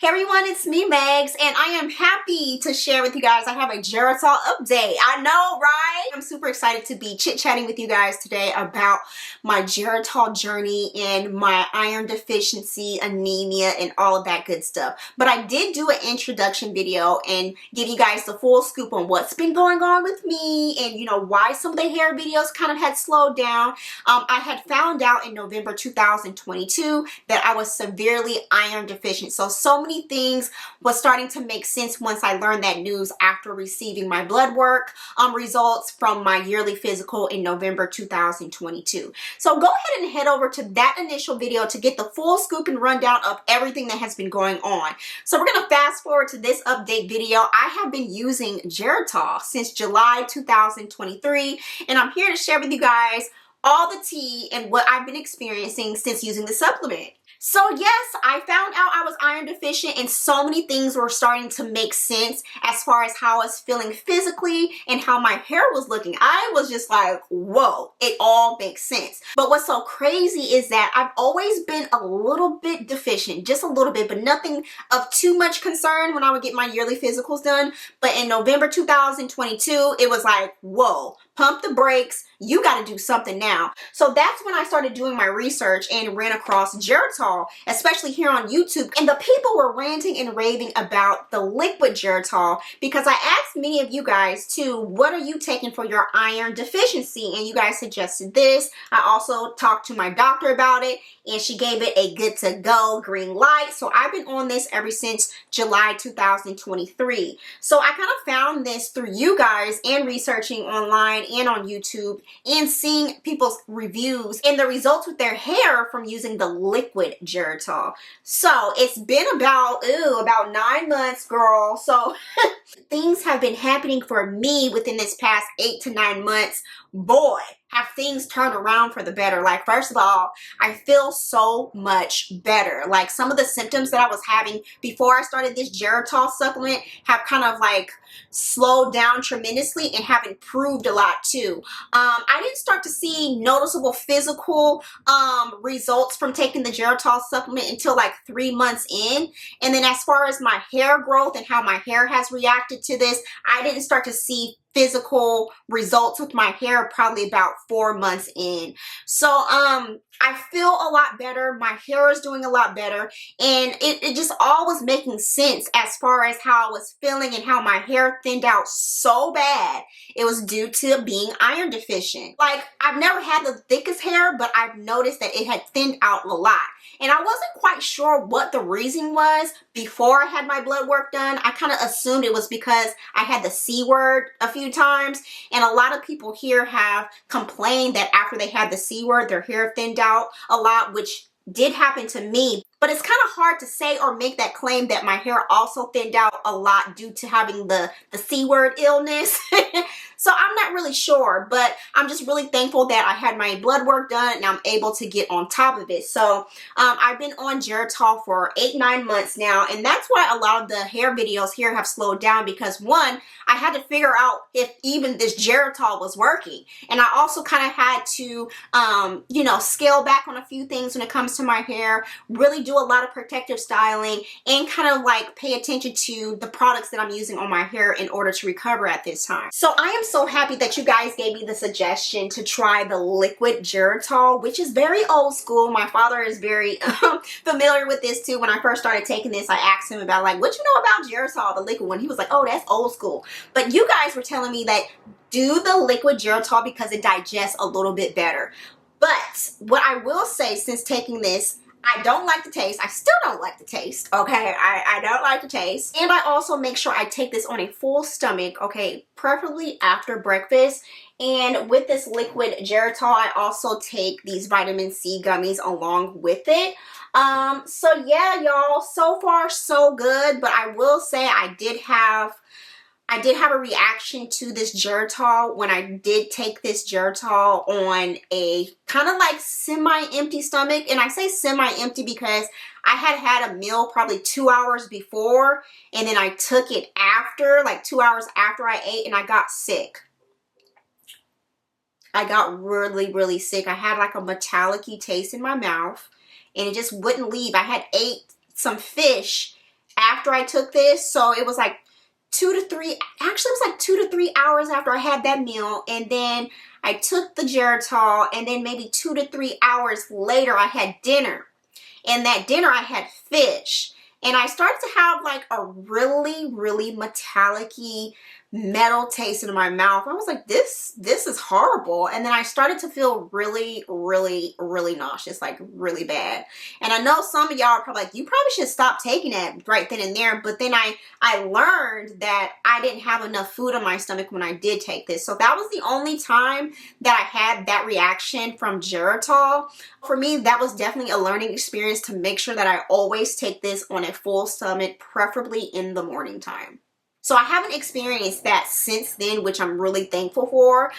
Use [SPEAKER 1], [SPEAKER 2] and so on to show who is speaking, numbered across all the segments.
[SPEAKER 1] Hey everyone, it's me, Megz, and I am happy to share with you guys I have a Geritol update. I know, right? I'm super excited to be chit-chatting with you guys today about my Geritol journey and my iron deficiency, anemia, and all of that good stuff. But I did do an introduction video and give you guys the full scoop on what's been going on with me and, you know, why some of the hair videos kind of had slowed down. I had found out in November 2022 that I was severely iron deficient. So many things was starting to make sense once I learned that news after receiving my blood work results from my yearly physical in November 2022. So go ahead and head over to that initial video to get the full scoop and rundown of everything that has been going on. So we're going to fast forward to this update video. I have been using Geritol since July 2023, and I'm here to share with you guys all the tea and what I've been experiencing since using the supplement. So yes, I found out I was iron deficient and so many things were starting to make sense as far as how I was feeling physically and how my hair was looking. I was just like, whoa, it all makes sense. But what's so crazy is that I've always been a little bit deficient, just a little bit, but nothing of too much concern when I would get my yearly physicals done. But in November 2022, it was like, whoa, pump the brakes, you got to do something now. So that's when I started doing my research and ran across Geritol, especially here on YouTube. And the people were ranting and raving about the liquid Geritol because I asked many of you guys too, what are you taking for your iron deficiency? And you guys suggested this. I also talked to my doctor about it and she gave it a good to go green light. So I've been on this ever since July 2023. So I kind of found this through you guys and researching online and on YouTube and seeing people's reviews and the results with their hair from using the liquid Geritol. So it's been about 9 months, girl. So things have been happening for me within this past 8 to 9 months. Boy, have things turned around for the better. Like, first of all, I feel so much better. Like, some of the symptoms that I was having before I started this Geritol supplement have kind of like slowed down tremendously and have improved a lot too. I didn't start to see noticeable physical results from taking the Geritol supplement until like 3 months in. And then as far as my hair growth and how my hair has reacted to this, I didn't start to see physical results with my hair probably about 4 months in. So I feel a lot better. My hair is doing a lot better, and it just all was making sense as far as how I was feeling and how my hair thinned out so bad. It was due to being iron deficient. Like, I've never had the thickest hair, but I've noticed that it had thinned out a lot. And I wasn't quite sure what the reason was before I had my blood work done. I kind of assumed it was because I had the C word a few times. And a lot of people here have complained that after they had the C word, their hair thinned out a lot, which did happen to me. But it's kind of hard to say or make that claim that my hair also thinned out a lot due to having the C word illness. So I'm not really sure, but I'm just really thankful that I had my blood work done and I'm able to get on top of it. So I've been on Geritol for 8-9 months now, and that's why a lot of the hair videos here have slowed down, because one, I had to figure out if even this Geritol was working. And I also kind of had to, you know, scale back on a few things when it comes to my hair, really do a lot of protective styling, and kind of like pay attention to the products that I'm using on my hair in order to recover at this time. So I am so happy that you guys gave me the suggestion to try the liquid Geritol, which is very old school. My father is very familiar with this too. When I first started taking this, I asked him about like, what you know about Geritol, the liquid one? He was like, oh, that's old school. But you guys were telling me that do the liquid Geritol because it digests a little bit better. But what I will say, since taking this, I don't like the taste. I still don't like the taste, okay? I don't like the taste. And I also make sure I take this on a full stomach, okay? Preferably after breakfast. And with this liquid Geritol, I also take these vitamin C gummies along with it. So yeah, y'all, so far so good. But I will say I did have a reaction to this Geritol when I did take this Geritol on a kind of like semi-empty stomach. And I say semi-empty because I had a meal probably 2 hours before, and then I took it after, like 2 hours after I ate, and I got sick. I got really, really sick. I had like a metallic-y taste in my mouth, and it just wouldn't leave. I had ate some fish after I took this. So it was like 2 to 3 hours after I had that meal. And then I took the Geritol, and then maybe 2 to 3 hours later I had dinner. And that dinner I had fish. And I started to have like a really metallic-y metal taste in my mouth. I was like, this is horrible. And then I started to feel really nauseous, like really bad. And I know some of y'all are probably like, you probably should stop taking it right then and there. But then I learned that I didn't have enough food in my stomach when I did take this. So that was the only time that I had that reaction from Geritol. For me, that was definitely a learning experience to make sure that I always take this on a full stomach, preferably in the morning time. So I haven't experienced that since then, which I'm really thankful for.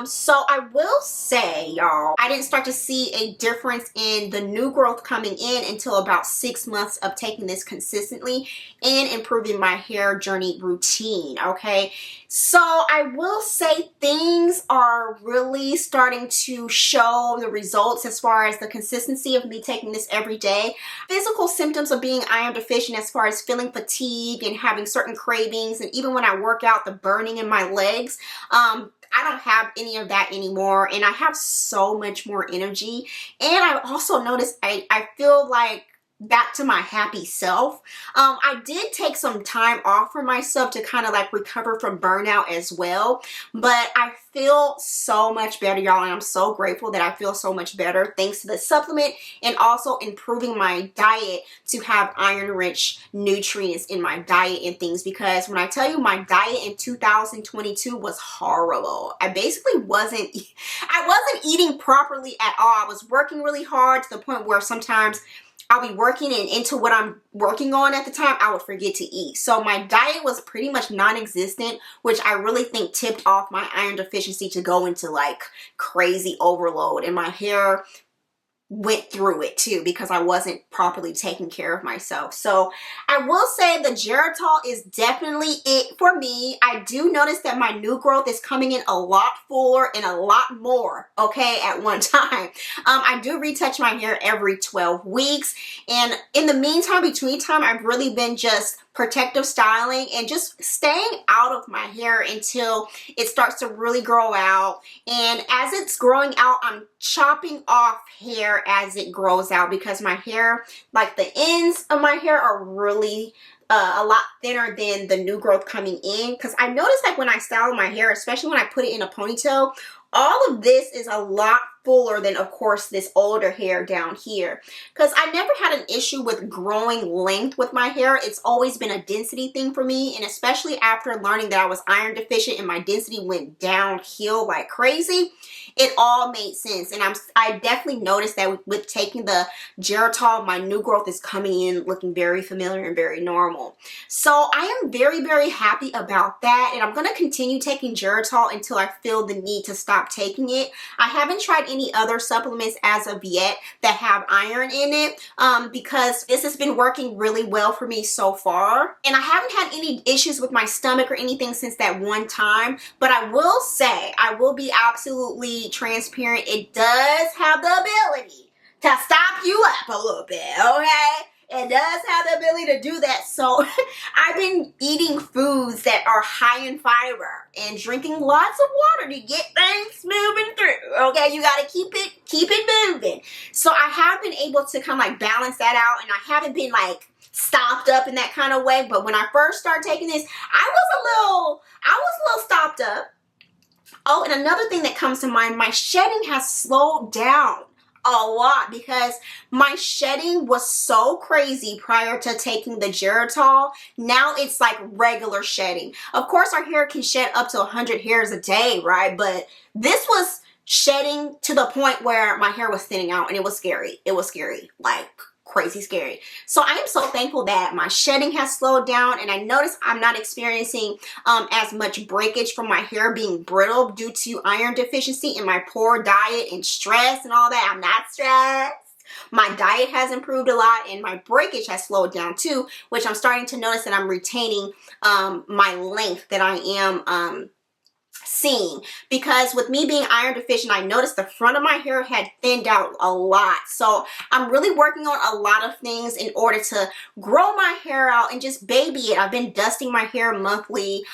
[SPEAKER 1] So I will say, y'all, I didn't start to see a difference in the new growth coming in until about 6 months of taking this consistently and improving my hair journey routine, okay? So I will say things are really starting to show the results as far as the consistency of me taking this every day. Physical symptoms of being iron deficient as far as feeling fatigue and having certain cravings, and even when I work out, the burning in my legs, I don't have any of that anymore, and I have so much more energy. And I also noticed I feel like back to my happy self. I did take some time off for myself to kind of like recover from burnout as well, but I feel so much better, y'all, and I'm so grateful that I feel so much better thanks to the supplement and also improving my diet to have iron-rich nutrients in my diet and things, because when I tell you my diet in 2022 was horrible. I basically wasn't eating properly at all. I was working really hard to the point where sometimes I'll be working, and into what I'm working on at the time, I would forget to eat. So my diet was pretty much non-existent, which I really think tipped off my iron deficiency to go into like crazy overload. And my hair went through it too because I wasn't properly taking care of myself. So I will say the Geritol is definitely it for me. I do notice that my new growth is coming in a lot fuller and a lot more, okay, at one time. I do retouch my hair every 12 weeks. And in the meantime, between time, I've really been just protective styling and just staying out of my hair until it starts to really grow out. And as it's growing out, I'm chopping off hair as it grows out, because my hair, like the ends of my hair, are really a lot thinner than the new growth coming in. Because I noticed like when I style my hair, especially when I put it in a ponytail, all of this is a lot fuller than, of course, this older hair down here. Because I never had an issue with growing length with my hair. It's always been a density thing for me. And especially after learning that I was iron deficient and my density went downhill like crazy, it all made sense. And I definitely noticed that with taking the Geritol, my new growth is coming in looking very familiar and very normal. So I am very happy about that. And I'm going to continue taking Geritol until I feel the need to stop taking it. I haven't tried any other supplements as of yet that have iron in it, because this has been working really well for me so far. And I haven't had any issues with my stomach or anything since that one time. But I will say, I will be absolutely transparent, it does have the ability to stop you up a little bit, okay? It does have the ability to do that. So I've been eating foods that are high in fiber and drinking lots of water to get things moving through, okay? You got to keep it moving. So I have been able to kind of like balance that out, and I haven't been like stopped up in that kind of way. But when I first started taking this, I was a little stopped up. Oh, and another thing that comes to mind, my shedding has slowed down a lot, because my shedding was so crazy prior to taking the Geritol. Now it's like regular shedding. Of course, our hair can shed up to 100 hairs a day, right? But this was shedding to the point where my hair was thinning out, and it was scary. It was scary, like crazy scary. So I am so thankful that my shedding has slowed down, and I notice I'm not experiencing as much breakage from my hair being brittle due to iron deficiency and my poor diet and stress and all that. I'm not stressed. My diet has improved a lot, and my breakage has slowed down too, which I'm starting to notice that I'm retaining my length that I am seeing, because with me being iron deficient, I noticed the front of my hair had thinned out a lot. So I'm really working on a lot of things in order to grow my hair out and just baby it. I've been dusting my hair monthly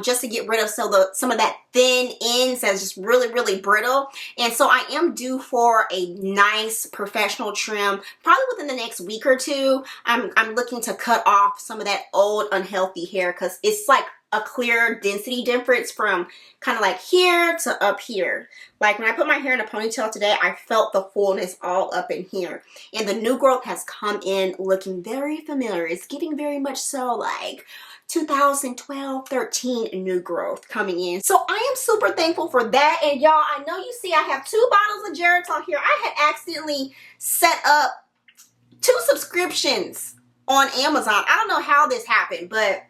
[SPEAKER 1] just to get rid of some of that thin ends that's just really brittle. And so I am due for a nice professional trim probably within the next week or two. I'm looking to cut off some of that old unhealthy hair because it's like a clear density difference from kind of like here to up here. Like when I put my hair in a ponytail today, I felt the fullness all up in here. And the new growth has come in looking very familiar. It's giving very much so like 2012, 13 new growth coming in. So I am super thankful for that. And y'all, I know you see I have 2 bottles of Geritol here. I had accidentally set up 2 subscriptions on Amazon. I don't know how this happened, but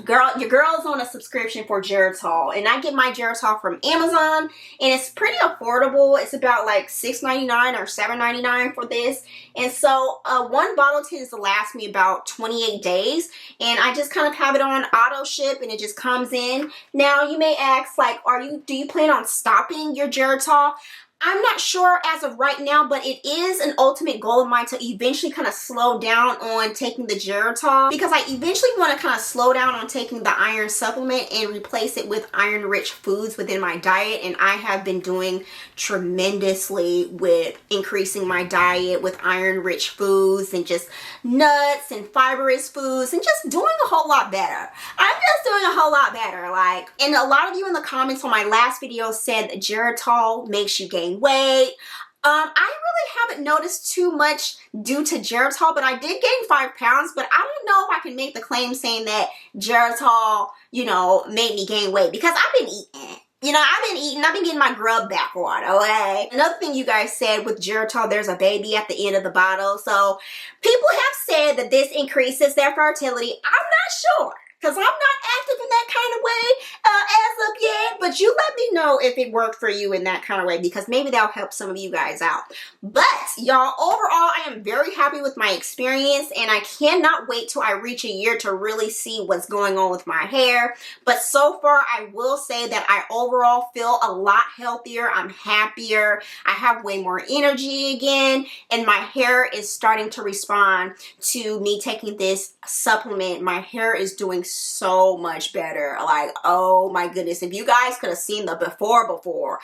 [SPEAKER 1] your girl's on a subscription for Geritol, and I get my Geritol from Amazon, and it's pretty affordable. It's about like $6.99 or $7.99 for this, and so 1 bottle tends to last me about 28 days, and I just kind of have it on auto ship, and it just comes in. Now you may ask, like, do you plan on stopping your Geritol? I'm not sure as of right now, but it is an ultimate goal of mine to eventually kind of slow down on taking the Geritol, because I eventually want to kind of slow down on taking the iron supplement and replace it with iron-rich foods within my diet. And I have been doing tremendously with increasing my diet with iron-rich foods and just nuts and fibrous foods and just doing a whole lot better. I'm just doing a whole lot better. Like, and a lot of you in the comments on my last video said that Geritol makes you gain weight. I really haven't noticed too much due to Geritol, but I did gain 5 pounds, but I don't know if I can make the claim saying that Geritol, you know, made me gain weight, because I've been eating. You know, I've been getting my grub back on, okay? Another thing you guys said with Geritol, there's a baby at the end of the bottle. So people have said that this increases their fertility. I'm not sure, because I'm not active in that kind of way as of yet, but you let me know if it worked for you in that kind of way, because maybe that'll help some of you guys out. But y'all, overall, I am very happy with my experience, and I cannot wait till I reach a year to really see what's going on with my hair. But so far, I will say that I overall feel a lot healthier. I'm happier. I have way more energy again, and my hair is starting to respond to me taking this supplement. My hair is doing so much better. Like, oh my goodness, if you guys could have seen the before,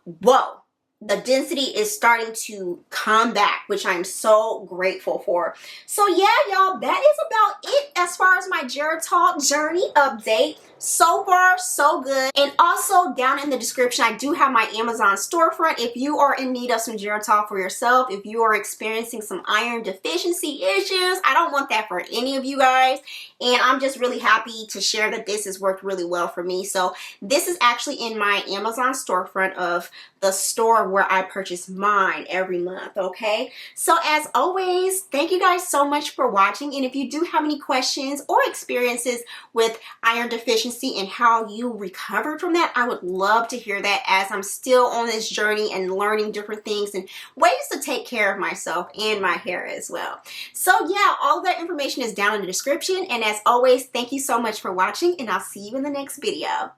[SPEAKER 1] whoa, the density is starting to come back, which I'm so grateful for. So yeah, y'all, that is about it as far as my Geritol journey update. So far, so good. And also down in the description, I do have my Amazon storefront. If you are in need of some Geritol for yourself, if you are experiencing some iron deficiency issues, I don't want that for any of you guys. And I'm just really happy to share that this has worked really well for me. So this is actually in my Amazon storefront of the store where I purchase mine every month, okay? So as always, thank you guys so much for watching. And if you do have any questions or experiences with iron deficiency and how you recovered from that, I would love to hear that, as I'm still on this journey and learning different things and ways to take care of myself and my hair as well. So yeah, all that information is down in the description. And as always, thank you so much for watching, and I'll see you in the next video.